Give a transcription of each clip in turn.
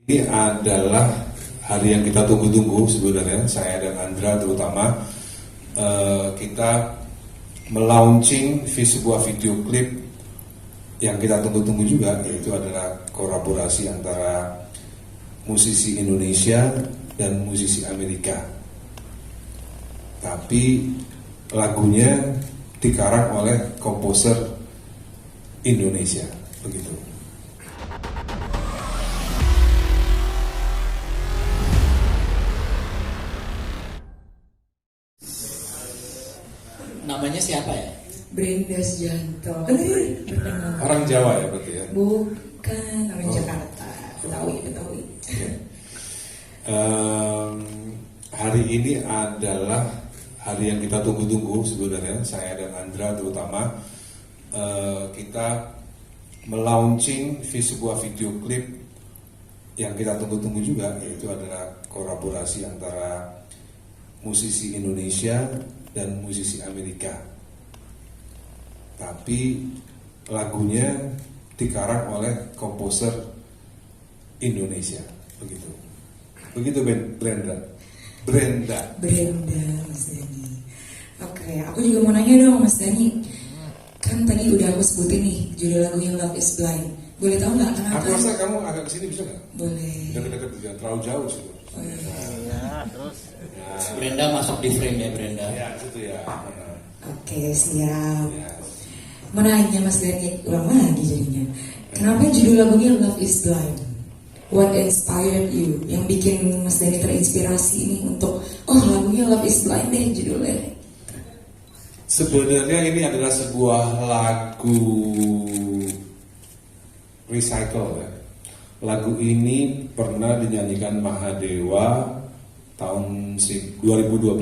Ini adalah hari yang kita tunggu-tunggu sebenarnya, saya dan Andra terutama. Kita melaunching sebuah video klip yang kita tunggu-tunggu juga, yaitu adalah kolaborasi antara musisi Indonesia dan musisi Amerika. Tapi lagunya dikarang oleh komposer Indonesia, begitu. Namanya siapa ya? Brenda Sujanto. Orang Jawa ya berarti ya? Bukan, orang Jakarta. Betawi. Okay. Hari ini adalah hari yang kita tunggu-tunggu sebenarnya, saya dan Andra terutama. Kita melaunching sebuah video klip yang kita tunggu-tunggu juga, yaitu adalah kolaborasi antara musisi Indonesia dan musisi Amerika. Tapi lagunya dikarang oleh komposer Indonesia, begitu. Begitu Brenda. Mas Dani. Oke, aku juga mau nanya dong Mas Dani. Kan tadi udah aku sebutin nih judul lagunya Love is Blind. Boleh tahu nggak kenapa? Aku rasa kamu agak kesini bisa nggak? Boleh. Dekat-dekat, jangan terlalu jauh sih. Oh, iya. Terus Brenda masuk di frame ya Brenda. Ya, itu ya. Oke, siap. Ya. Mau nanya Mas Dani, ulang lagi jadinya. Kenapa judul lagunya Love is Blind? What inspired you? Yang bikin Mas Dani terinspirasi ini untuk lagunya Love is Blind deh judulnya. Sebenarnya ini adalah sebuah lagu recycle ya. Lagu ini pernah dinyanyikan Mahadewa tahun 2012.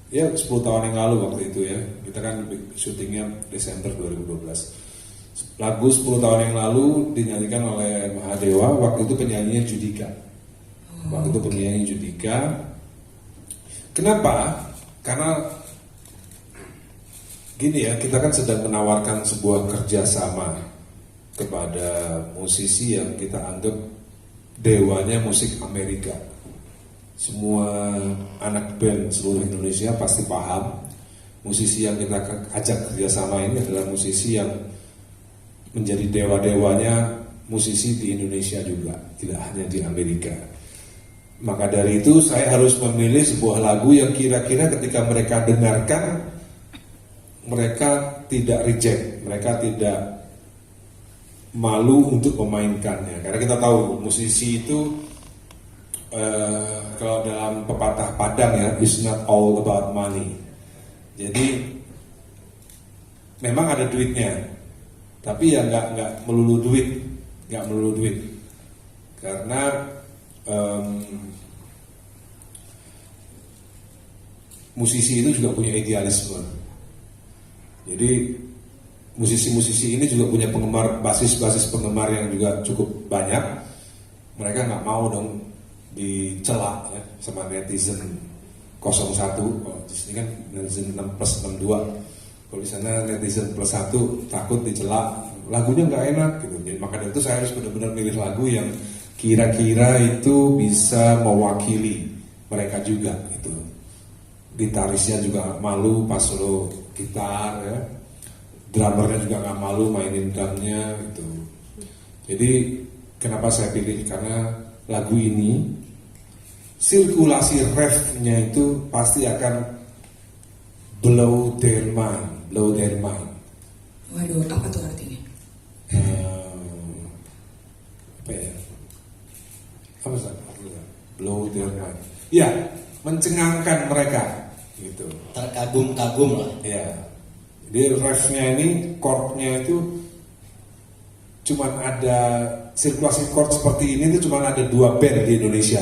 Ya 10 tahun yang lalu waktu itu ya. Kita kan syutingnya Desember 2012. Lagu 10 tahun yang lalu dinyanyikan oleh Mahadewa. Waktu itu penyanyinya Judika. Kenapa? Karena gini ya, kita kan sedang menawarkan sebuah kerjasama kepada musisi yang kita anggap dewanya musik Amerika. Semua anak band seluruh Indonesia pasti paham musisi yang kita ajak kerjasama ini adalah musisi yang menjadi dewa-dewanya musisi di Indonesia juga, tidak hanya di Amerika. Maka dari itu saya harus memilih sebuah lagu yang kira-kira ketika mereka dengarkan mereka tidak reject, mereka tidak malu untuk memainkannya. Karena kita tahu musisi itu kalau dalam pepatah Padang ya, it's not all about money. Jadi memang ada duitnya, tapi ya nggak melulu duit, karena musisi itu juga punya idealisme. Jadi musisi-musisi ini juga punya penggemar, basis penggemar yang juga cukup banyak. Mereka nggak mau dong dicela ya, sama netizen 01. Di sini kan netizen 6+62. Kalau di sana netizen +1 takut dicela, lagunya nggak enak gitu. Jadi maka dari itu saya harus benar-benar milih lagu yang kira-kira itu bisa mewakili mereka juga gitu. Gitarisnya juga malu pas solo gitar ya. Drummernya juga nggak malu mainin drumnya gitu. Jadi kenapa saya pilih? Karena lagu ini sirkulasi refnya itu pasti akan blow their mind. Waduh, apa tuh artinya? Apa ya? Apa sih? Blow their mind. Ya, mencengangkan mereka gitu. Terkagum-kagum lah. Ya. Di refnya ini, chordnya itu cuman ada sirkulasi chord seperti ini itu cuman ada 2 band di Indonesia.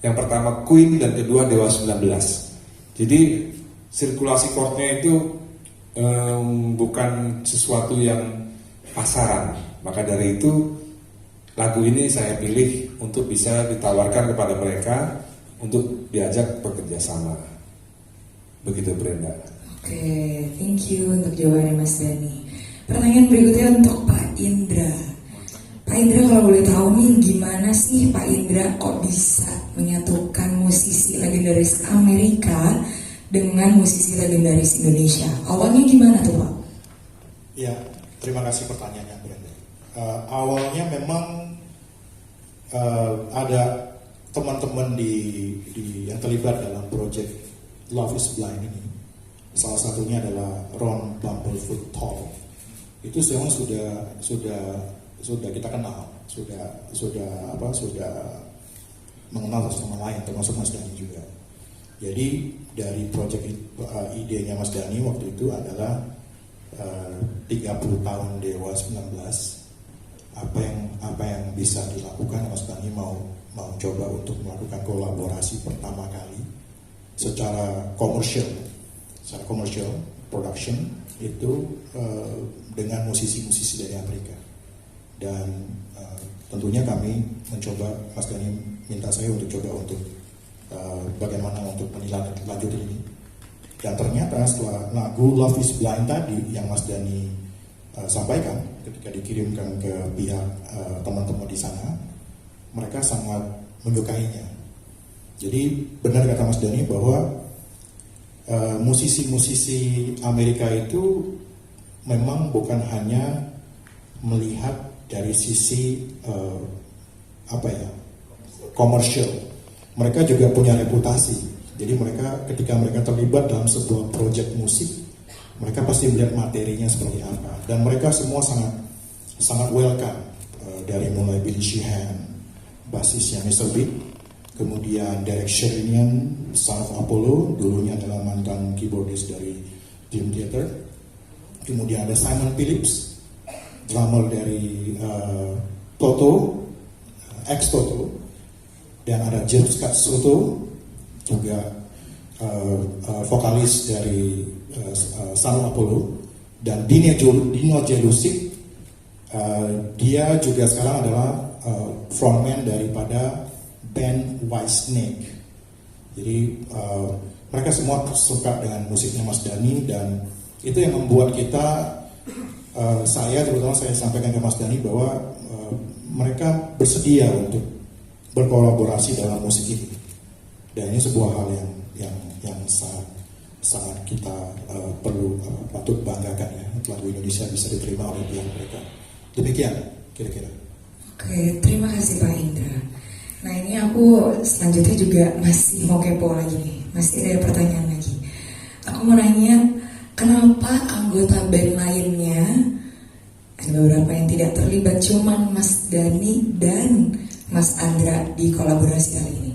Yang pertama Queen dan kedua Dewa 19. Jadi sirkulasi chordnya itu bukan sesuatu yang pasaran. Maka dari itu lagu ini saya pilih untuk bisa ditawarkan kepada mereka untuk diajak bekerja sama. Begitu Brenda. Oke, thank you untuk jawabannya Mas Dani. Pertanyaan berikutnya untuk Pak Indra. Pak Indra, kalau boleh tahu nih, gimana sih Pak Indra kok bisa menyatukan musisi legendaris Amerika dengan musisi legendaris Indonesia? Awalnya gimana tuh Pak? Ya, terima kasih pertanyaannya Brenda. Awalnya memang ada teman-teman yang terlibat dalam proyek Love is Blind ini. Salah satunya adalah Ron Bumblefoot Tall. Itu memang sudah kita kenal, sudah mengenal satu sama lain, termasuk Mas Dhani juga. Jadi dari proyek idenya Mas Dhani waktu itu adalah 30 tahun Dewa 19, apa yang bisa dilakukan. Mas Dhani mau coba untuk melakukan kolaborasi pertama kali secara komersial production itu dengan musisi-musisi dari Amerika. Dan tentunya kami mencoba, Mas Dhani minta saya untuk coba untuk bagaimana untuk menindaklanjuti ini. Dan ternyata setelah lagu Love is Blind tadi yang Mas Dhani sampaikan ketika dikirimkan ke pihak teman-teman di sana, mereka sangat menyukainya. Jadi benar kata Mas Dhani bahwa musisi-musisi Amerika itu memang bukan hanya melihat dari sisi komersial, mereka juga punya reputasi. Jadi ketika mereka terlibat dalam sebuah proyek musik, mereka pasti melihat materinya seperti apa, dan mereka semua sangat welcome. Dari mulai Billy Sheehan, basisnya Mr. Big, kemudian Derek Sherinian, Son of Apollo, dulunya adalah mantan keyboardist dari Dream Theater. Kemudian ada Simon Phillips, drummer dari Toto, ex-Toto. Dan ada James Soto, juga vokalis dari Son of Apollo. Dan Dino Jelusic, dia juga sekarang adalah frontman daripada band Whitesnake. Jadi mereka semua suka dengan musiknya Mas Dhani, dan itu yang membuat kita, terutama saya sampaikan ke Mas Dhani bahwa mereka bersedia untuk berkolaborasi dalam musik ini. Dan ini sebuah hal yang sangat kita perlu patut banggakan ya, lagu Indonesia bisa diterima oleh pihak mereka. Demikian kira-kira. Oke, terima kasih Pak Indra. Nah ini aku selanjutnya juga masih mau kepo lagi nih, masih ada pertanyaan lagi. Aku mau nanya, kenapa anggota band lainnya, ada beberapa yang tidak terlibat, cuman Mas Dhani dan Mas Andra di kolaborasi kali ini?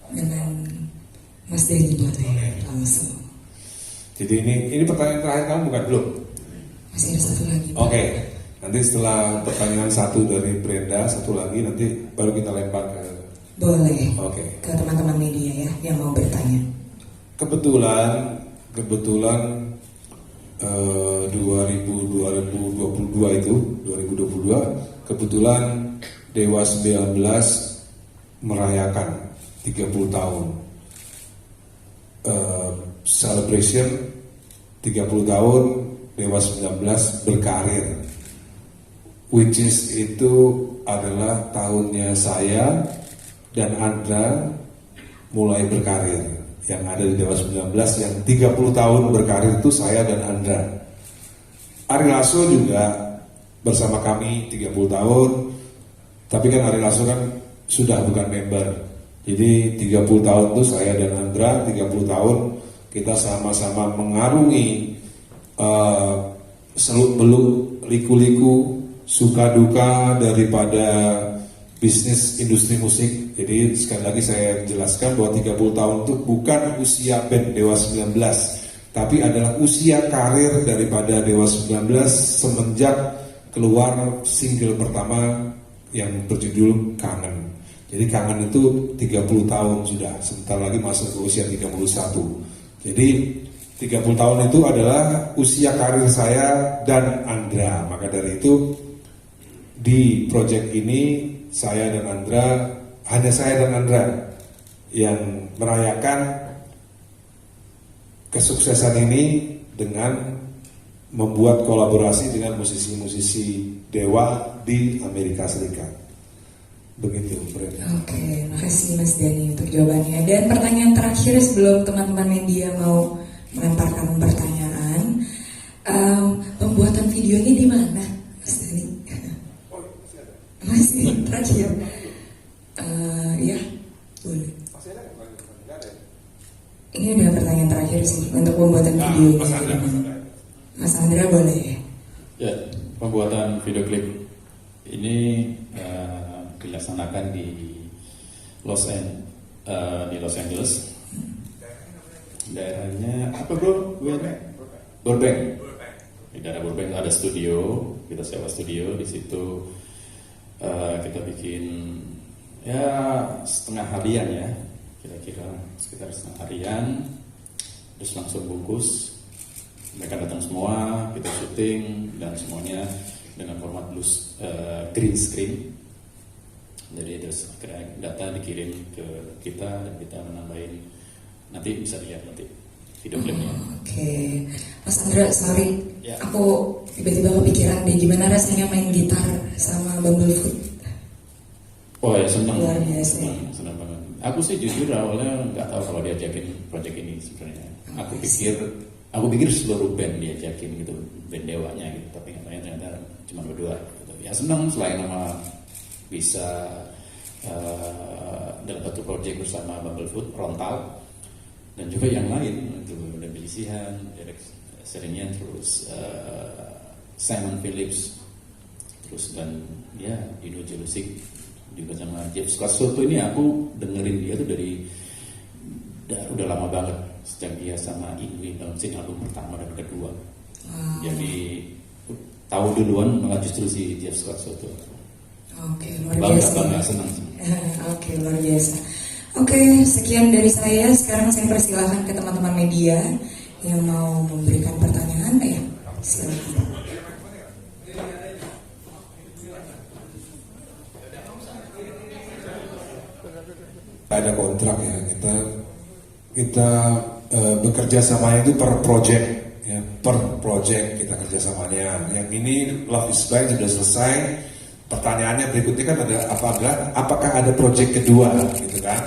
Dengan Mas Dhani boleh langsung. Jadi ini pertanyaan terakhir kamu bukan belum? Masih ada satu lagi. Oke. Nanti setelah pertanyaan satu dari Brenda, satu lagi nanti baru kita lempar ke... Boleh. Oke. Ke teman-teman media ya yang mau bertanya. Kebetulan 2022 kebetulan Dewa 19 merayakan 30 tahun celebration 30 tahun Dewa 19 berkarir, which is itu adalah tahunnya saya dan Andra mulai berkarir. Yang ada di Dewa 19 yang 30 tahun berkarir itu saya dan Andra. Ari Lasso juga bersama kami 30 tahun, tapi kan Ari Lasso kan sudah bukan member. Jadi 30 tahun itu saya dan Andra, 30 tahun kita sama-sama mengarungi seluk-beluk, liku-liku, suka duka daripada bisnis industri musik. Jadi sekali lagi saya jelaskan bahwa 30 tahun itu bukan usia band Dewa 19, tapi adalah usia karir daripada Dewa 19 semenjak keluar single pertama yang berjudul Kangen. Jadi Kangen itu 30 tahun sudah, sebentar lagi masuk ke usia 31. Jadi 30 tahun itu adalah usia karir saya dan Andra. Maka dari itu di proyek ini saya dan Andra, hanya saya dan Andra yang merayakan kesuksesan ini dengan membuat kolaborasi dengan musisi-musisi Dewa di Amerika Serikat. Begitu, Brenda. Oke, makasih Mas Denny untuk jawabannya. Dan pertanyaan terakhir sebelum teman-teman media mau melemparkan pertanyaan, pembuatan videonya di mana, Mas Denny? Masih terakhir. Ya, boleh. Ini udah pertanyaan terakhir sih untuk pembuatan videonya. Mas Andra boleh. Ya, pembuatan video klip ini dilaksanakan di Los Angeles. Daerahnya apa bro? Burbank. Di daerah Burbank ada studio, kita sewa studio di situ. Kita bikin ya setengah harian ya, kira-kira sekitar setengah harian, terus langsung bungkus. Mereka datang semua, kita syuting dan semuanya dengan format green screen. Jadi terus akhirnya data dikirim ke kita dan kita menambahin, nanti bisa lihat nanti video klipnya. Oke, Mas Andra, sorry, Ya. aku tiba-tiba kepikiran deh gimana rasanya main gitar sama Bumblefoot. Oh ya, senang. Luar biasa. Senang banget. Aku sih jujur awalnya nggak tahu kalau diajakin project ini sebenarnya. Aku pikir seluruh band diajakin gitu, band Dewanya gitu, tapi ternyata cuma berdua. Gitu. Ya senang selain nama bisa dalam satu project bersama Bumblefoot, Rontal, dan juga yang lain itu ada Billy Sihan, Derek Serenian, terus Simon Phillips, terus dan ya Dino Jelusik juga sama Jeff Scott Soto. Ini aku dengerin dia tuh udah lama banget sejak dia sama Ingrid Dancing album pertama dan kedua. Jadi tahu duluan malah justru si Jeff Scott Soto. Oke, luar biasa. Bangga, senang. Oke, luar biasa. Oke, sekian dari saya. Sekarang saya persilahkan ke teman-teman media yang mau memberikan pertanyaan. Ya, silakan. Ada kontrak ya, kita bekerja sama itu per project ya, per project kita kerjasamanya. Yang ini Love is Blind sudah selesai. Pertanyaannya berikutnya kan ada apakah ada project kedua gitu kan?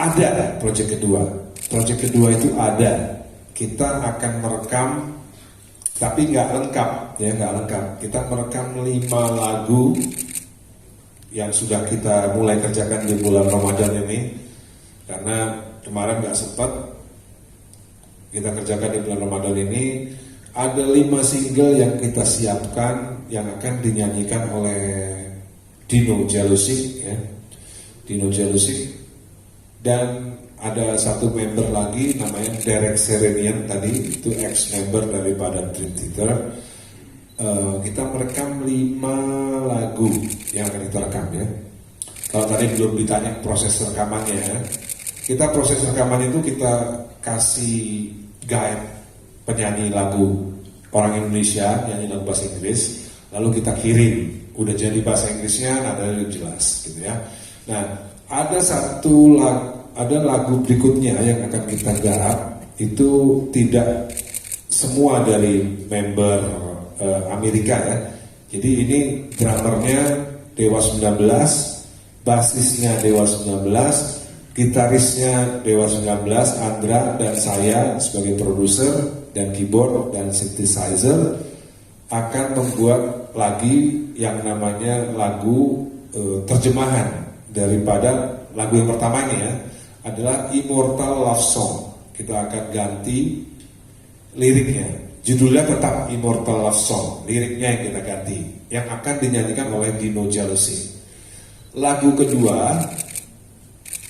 Ada project kedua. Project kedua itu ada. Kita akan merekam, tapi nggak lengkap ya, nggak lengkap. Kita merekam 5 lagu yang sudah kita mulai kerjakan di bulan Ramadan ini, karena kemarin nggak sempat kita kerjakan di bulan Ramadan ini. Ada 5 single yang kita siapkan yang akan dinyanyikan oleh Dino Jelusik ya. Dino Jelusik, dan ada satu member lagi namanya Derek Serenian, tadi itu ex-member daripada Dream Theater. Kita merekam 5 lagu yang akan kita rekam ya. Kalau tadi belum ditanya proses rekamannya ya. Kita proses rekaman itu kita kasih guide penyanyi lagu orang Indonesia, nyanyi lagu bahasa Inggris, lalu kita kirim, udah jadi bahasa Inggrisnya, nadanya jelas gitu ya. Nah, ada lagu berikutnya yang akan kita garap, itu tidak semua dari member Amerika ya. Jadi ini drummernya Dewa 19, basisnya Dewa 19, gitarisnya Dewa 19, Andra, dan saya sebagai produser dan keyboard dan synthesizer akan membuat lagi yang namanya lagu terjemahan daripada lagu yang pertama ini ya, adalah Immortal Love Song. Kita akan ganti liriknya, judulnya tetap Immortal Love Song, liriknya yang kita ganti, yang akan dinyanyikan oleh Dino Jelusik. Lagu kedua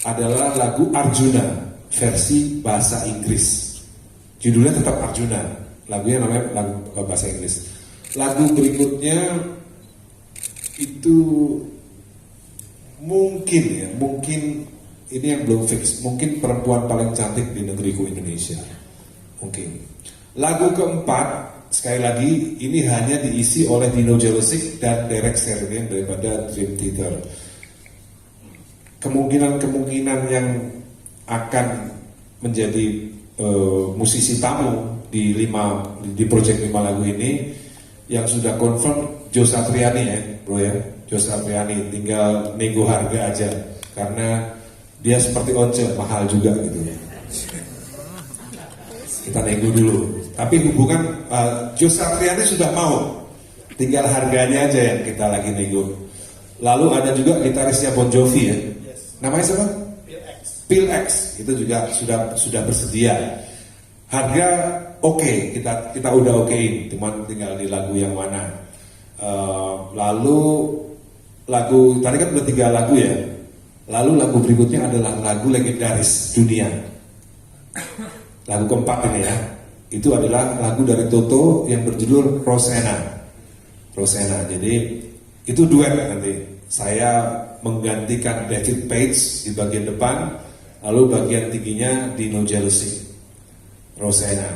adalah lagu Arjuna versi bahasa Inggris, judulnya tetap Arjuna, lagunya namanya lagu bahasa Inggris. Lagu berikutnya itu mungkin ini yang belum fix, mungkin perempuan paling cantik di negeriku Indonesia, mungkin. Lagu keempat, sekali lagi ini hanya diisi oleh Dino Jelusik dan Derek Serenian daripada Dream Theater. Kemungkinan yang akan menjadi musisi tamu di project 5 lagu ini yang sudah confirm Joe Satriani ya bro ya, Joe Satriani, tinggal nego harga aja karena dia seperti Once mahal juga gitu ya. Kita nego dulu. Tapi hubungan Joe Satriani sudah mau, tinggal harganya aja yang kita lagi nego. Lalu ada juga gitarisnya Bon Jovi ya. Namanya siapa? Phil X. Itu juga sudah bersedia. Harga oke, kita udah okein, cuman tinggal di lagu yang mana. Lalu lagu tadi kan udah 3 lagu ya. Lalu lagu berikutnya adalah lagu legendaris dunia. Lagu keempat ini ya. Itu adalah lagu dari Toto yang berjudul Rosanna. Jadi itu duet nanti. Saya menggantikan David Page di bagian depan, lalu bagian tingginya di No Jealousy. Rosanna.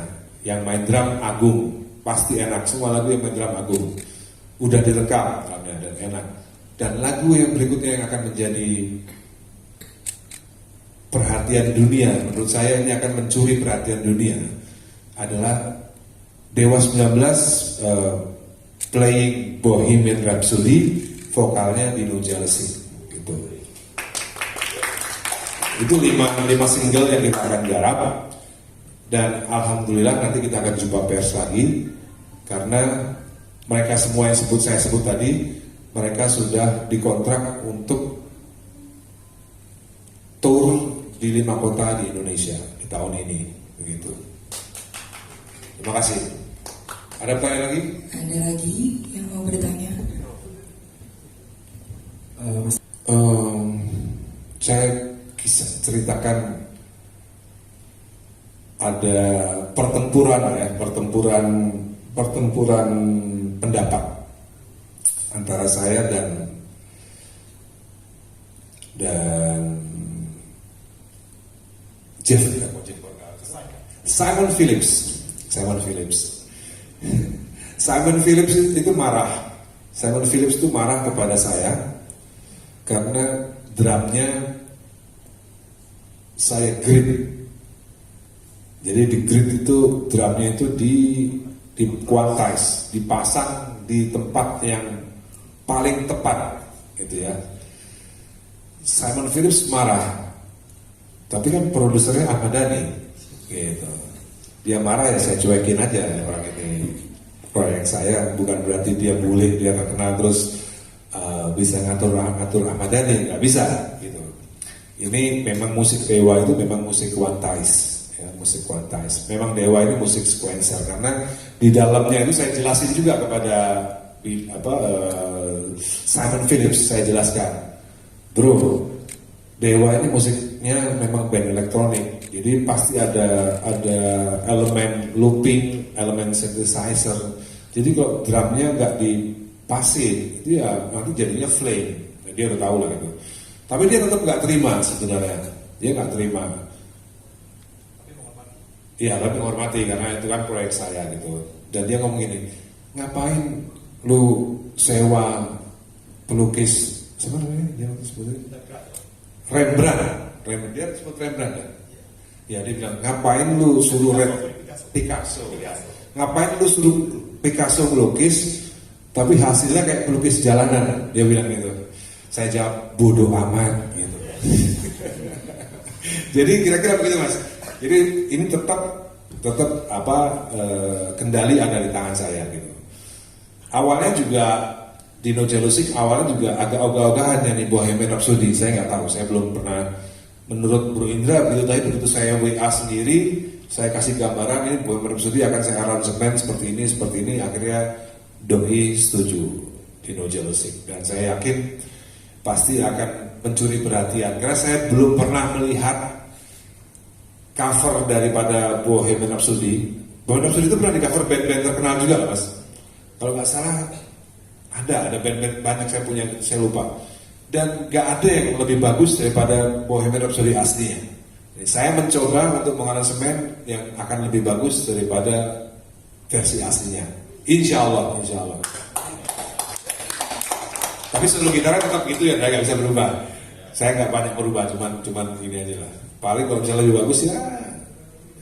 Yang main drum Agung, pasti enak. Semua lagu yang main drum Agung. Udah direkam drumnya dan enak. Dan lagu yang berikutnya yang akan menjadi perhatian dunia, menurut saya ini akan mencuri perhatian dunia, adalah Dewa 19 playing Bohemian Rhapsody, vokalnya di No Jealousy gitu. Itu 5 single yang kita akan garap. Dan alhamdulillah nanti kita akan jumpa pers lagi, karena mereka semua yang saya sebut tadi, mereka sudah dikontrak untuk tour di 5 kota di Indonesia di tahun ini, begitu. Terima kasih. Ada pertanyaan lagi? Ada lagi yang mau bertanya? Saya ceritakan ada pertempuran pendapat antara saya dan Simon Phillips. Simon Phillips itu marah. Simon Phillips itu marah kepada saya karena drumnya saya grid. Jadi di grid itu drumnya itu di quantize, dipasang di tempat yang paling tepat, gitu ya. Simon Phillips marah, tapi kan produsernya Ahmad Dhani, gitu. Dia marah ya saya cuekin aja orang ini. Proyek saya bukan berarti dia boleh, dia terkenal terus bisa ngatur Ahmad Dhani, nggak bisa, gitu. Ini memang musik Dewa itu memang musik quantize. Ya, musik quantize. Memang Dewa ini musik sequencer karena di dalamnya itu saya jelasin juga kepada Simon Phillips, saya jelaskan, bro, Dewa ini musiknya memang band elektronik, jadi pasti ada elemen looping, elemen synthesizer. Jadi kalau drumnya nggak dipasin, itu ya nanti jadinya flame. Dia udah tahu lah itu. Tapi dia tetap nggak terima sebenarnya, dia nggak terima. Iya, tapi menghormati karena itu kan proyek saya gitu. Dan dia ngomong gini, ngapain lu sewa pelukis, siapa namanya? Dia sebutnya Rembrandt. Dia sebut Rembrandt kan? Ya dia bilang, ngapain lu suruh Picasso? Ya. Ngapain lu suruh Picasso melukis, tapi hasilnya kayak pelukis jalanan? Dia bilang gitu. Saya jawab, bodoh amat gitu. Jadi kira-kira begitu mas. Jadi ini tetap kendali ada di tangan saya gitu. Awalnya juga di No Jealousy awalnya juga agak ogah-ogahan nyanyi Bohemian Rhapsody. Saya nggak tahu, saya belum pernah. Menurut Bro Indra begitu tadi, begitu saya WA sendiri, saya kasih gambaran ini Bohemian Rhapsody akan saya aransemen seperti ini. Akhirnya Doi setuju di No Jealousy dan saya yakin pasti akan mencuri perhatian karena saya belum pernah melihat cover daripada Bohemian Rhapsody. Bohemian Rhapsody itu pernah di cover band-band terkenal juga lah mas. Kalau nggak salah ada band-band banyak saya lupa. Dan nggak ada yang lebih bagus daripada Bohemian Rhapsody aslinya. Jadi, saya mencoba untuk mengaransemen yang akan lebih bagus daripada versi aslinya. Insya Allah. Tapi seluruh gitarnya tetap gitu ya, nggak bisa berubah. Saya nggak banyak berubah, cuman ini aja lah. Paling kalau misalnya lebih bagus ya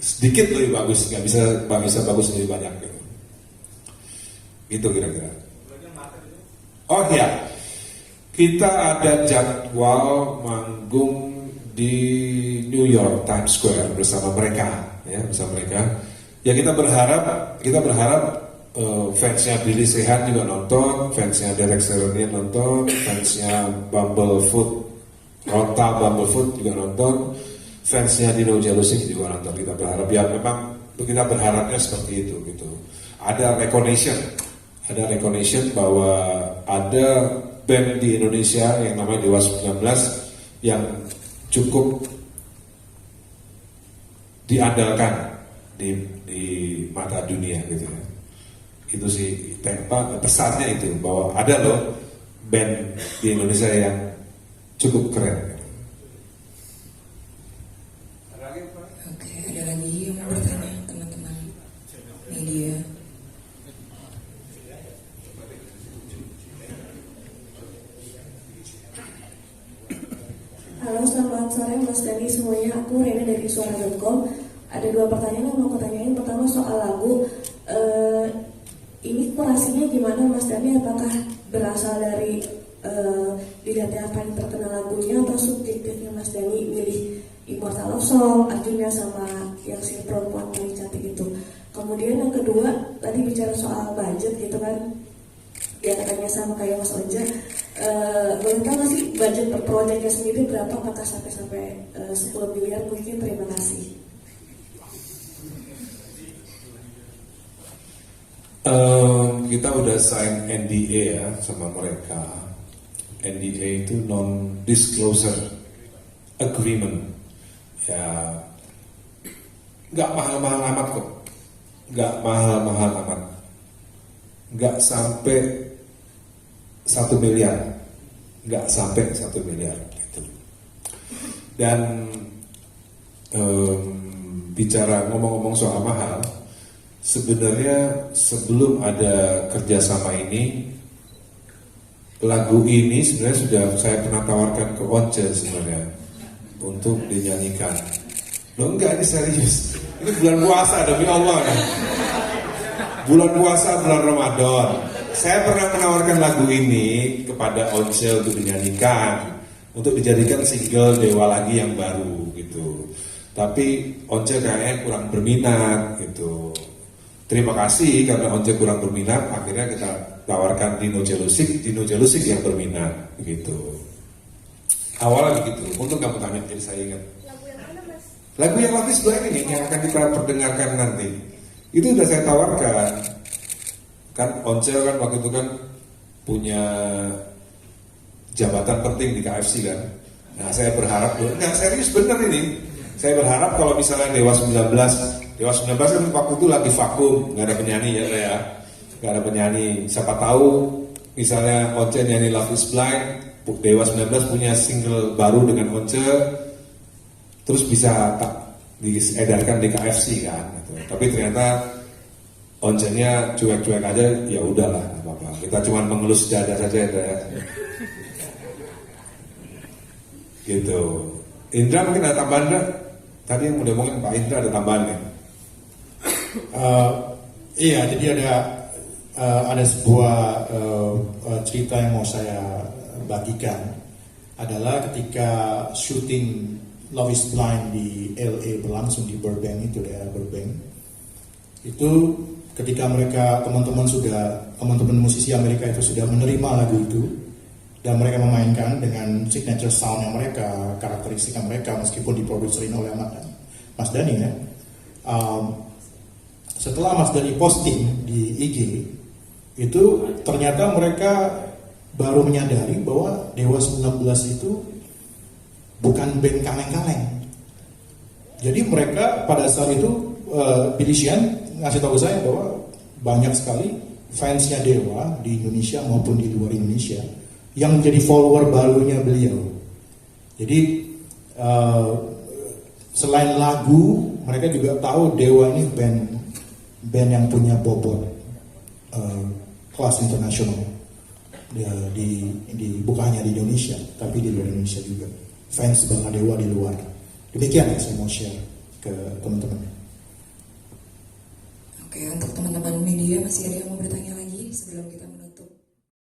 sedikit lebih bagus, nggak bisa bagus lebih banyak gitu. Itu kira-kira. Oh iya, kita ada jadwal manggung di New York Times Square bersama mereka, ya bersama mereka. Ya kita berharap fansnya Billy Sheehan juga nonton, fansnya Derek Serenian nonton, fansnya Bumblefoot, Rota Bumblefoot juga nonton, fansnya Dino Jelusic juga nonton. Kita berharap ya memang kita berharapnya seperti itu gitu. Ada recognition bahwa ada band di Indonesia yang namanya Dewa 19 yang cukup diandalkan di mata dunia gitu ya. Itu sih pesannya itu, bahwa ada loh band di Indonesia yang cukup keren. Oke, ada lagi yang mau bertanya teman-teman media? Halo, selamat sore Mas Dani semuanya. Aku Rena dari Suara.com. Ada 2 pertanyaan yang mau aku tanyain. Pertama soal lagu. Ini kurasinya gimana Mas Dani? Apakah berasal dari dilihatnya apa yang terkenal lagunya, atau subjektifnya Mas Dani milih Immortal Love Song, Arjuna sama yang si perempuan paling cantik itu? Kemudian yang kedua, tadi bicara soal budget gitu kan, ya katanya sama kayak Mas Onja. Boleh tahu nggak sih budget per proyeknya sendiri berapa? Apakah sampai 10 miliar mungkin? Terima kasih. Kita udah sign NDA ya sama mereka. NDA itu non-disclosure agreement. Ya, nggak mahal-mahal amat kok. Nggak mahal-mahal amat. Nggak sampai 1 miliar, nggak sampai 1 miliar gitu. Dan bicara ngomong-ngomong soal mahal, sebenarnya sebelum ada kerjasama ini, lagu ini sebenarnya sudah saya pernah tawarkan ke Once sebenarnya untuk dinyanyikan. Loh enggak, ini serius. Ini bulan puasa demi Allah kan. Bulan puasa, bulan Ramadan. Saya pernah menawarkan lagu ini kepada Once untuk dinyanyikan, untuk dijadikan single Dewa lagi yang baru gitu. Tapi Once kayaknya kurang berminat gitu. Terima kasih karena Once kurang berminat, akhirnya kita tawarkan Dino Jelusic yang berminat begitu. Awalnya begitu. Untuk kamu tanya, jadi saya ingat. Lagu yang mana Mas? Lagu yang Love is Blind ini yang akan kita perdengarkan nanti. Itu sudah saya tawarkan. Kan Once kan waktu itu kan punya jabatan penting di KFC kan. Nah saya berharap, nggak serius bener ini. Saya berharap kalau misalnya Dewa 19 kan waktu itu lagi vakum, nggak ada penyanyi ya, nggak ada penyanyi. Siapa tahu misalnya Once nyanyi Love is Blind, Dewa 19 punya single baru dengan Once, terus bisa diedarkan di KFC kan. Gitu. Tapi ternyata Once-nya cuek-cuek aja, ya udahlah, nggak apa-apa. Kita cuma mengelus dada saja ya. Gitu. Indra mungkin ada tambahan nggak? Tadi yang udah ngomongin Pak Indra ada tambahan nih. Iya, jadi ada sebuah cerita yang mau saya bagikan, adalah ketika syuting Love is Blind di LA berlangsung di Burbank, itu daerah Burbank. Itu ketika teman-teman musisi Amerika itu sudah menerima lagu itu dan mereka memainkan dengan signature sound yang mereka, karakteristik mereka, meskipun diproduserin oleh Mas Dani ya. Setelah Mas Dani posting di IG itu, ternyata mereka baru menyadari bahwa Dewa 19 itu bukan band kaleng-kaleng. Jadi mereka pada saat itu Billy Sheehan ngasih tahu saya bahwa banyak sekali fansnya Dewa di Indonesia maupun di luar Indonesia yang menjadi follower barunya beliau. Jadi selain lagu, mereka juga tahu Dewa ini band yang punya bobot kelas internasional, bukan hanya di Indonesia tapi di luar Indonesia juga. Fans banget Dewa di luar. Demikian yang saya mau share ke teman-teman. Oke, untuk teman-teman media masih ada yang mau bertanya lagi sebelum kita